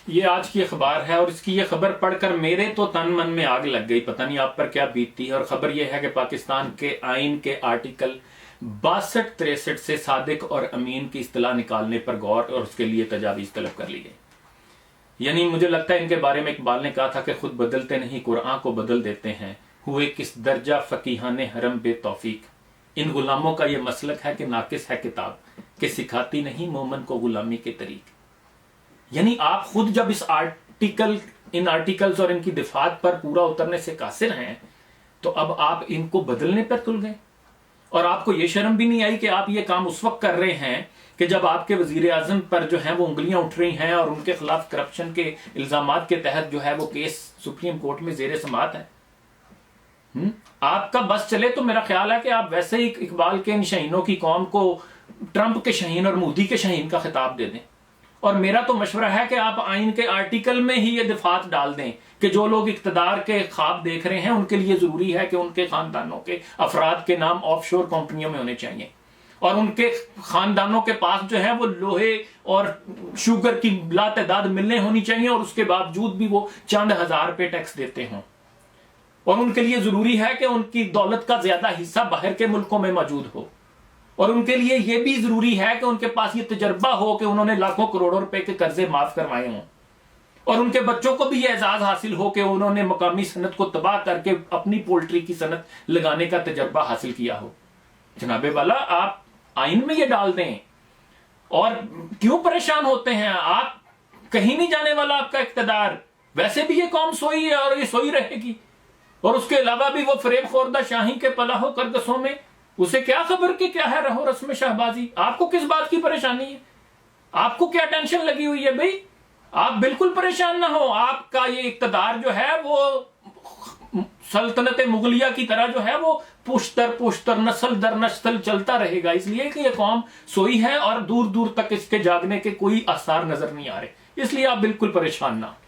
یہ آج کی اخبار ہے اور اس کی یہ خبر پڑھ کر میرے تو تن من میں آگ لگ گئی. پتہ نہیں آپ پر کیا بیتتی ہے. اور خبر یہ ہے کہ پاکستان کے آئین کے آرٹیکل 62-63 سے صادق اور امین کی اصطلاح نکالنے پر غور اور اس کے لیے تجاویز طلب کر لی گئی. یعنی مجھے لگتا ہے ان کے بارے میں اقبال نے کہا تھا کہ خود بدلتے نہیں قرآن کو بدل دیتے ہیں. ہوئے کس درجہ فقیہان حرم بے توفیق. ان غلاموں کا یہ مسلک ہے کہ ناقص ہے کتاب کہ سکھاتی نہیں مومن کو غلامی کے طریق. یعنی آپ خود جب ان آرٹیکلز اور ان کی دفاعات پر پورا اترنے سے قاصر ہیں تو اب آپ ان کو بدلنے پر تل گئے. اور آپ کو یہ شرم بھی نہیں آئی کہ آپ یہ کام اس وقت کر رہے ہیں کہ جب آپ کے وزیر اعظم پر جو ہیں وہ انگلیاں اٹھ رہی ہیں اور ان کے خلاف کرپشن کے الزامات کے تحت جو ہے وہ کیس سپریم کورٹ میں زیر سماعت ہے. آپ کا بس چلے تو میرا خیال ہے کہ آپ ویسے ہی اقبال کے ان شہینوں کی قوم کو ٹرمپ کے شہین اور مودی کے شہین کا خطاب دے دیں. اور میرا تو مشورہ ہے کہ آپ آئین کے آرٹیکل میں ہی یہ دفعات ڈال دیں کہ جو لوگ اقتدار کے خواب دیکھ رہے ہیں ان کے لیے ضروری ہے کہ ان کے خاندانوں کے افراد کے نام آف شور کمپنیوں میں ہونے چاہیے اور ان کے خاندانوں کے پاس جو ہے وہ لوہے اور شوگر کی بلا تعداد ملیں ہونی چاہیے اور اس کے باوجود بھی وہ چند ہزار روپے ٹیکس دیتے ہوں. اور ان کے لیے ضروری ہے کہ ان کی دولت کا زیادہ حصہ باہر کے ملکوں میں موجود ہو. اور ان کے لیے یہ بھی ضروری ہے کہ ان کے پاس یہ تجربہ ہو کہ انہوں نے لاکھوں کروڑوں روپے کے قرضے معاف کروائے ہوں. اور ان کے بچوں کو بھی یہ اعزاز حاصل ہو کہ انہوں نے مقامی صنعت کو تباہ کر کے اپنی پولٹری کی صنعت لگانے کا تجربہ حاصل کیا ہو. جناب والا آپ آئین میں یہ ڈال دیں. اور کیوں پریشان ہوتے ہیں آپ؟ کہیں نہیں جانے والا آپ کا اقتدار. ویسے بھی یہ قوم سوئی ہے اور یہ سوئی رہے گی. اور اس کے علاوہ بھی وہ فریب خوردہ شاہی کے پلاح و کرگسوں میں اسے کیا خبر کہ کیا ہے رہو رسم شہبازی. آپ کو کس بات کی پریشانی ہے؟ آپ کو کیا ٹینشن لگی ہوئی ہے بھائی؟ آپ بالکل پریشان نہ ہو. آپ کا یہ اقتدار جو ہے وہ سلطنت مغلیہ کی طرح جو ہے وہ پشتر نسل در نسل چلتا رہے گا. اس لیے کہ یہ قوم سوئی ہے اور دور دور تک اس کے جاگنے کے کوئی آثار نظر نہیں آ رہے. اس لیے آپ بالکل پریشان نہ ہو.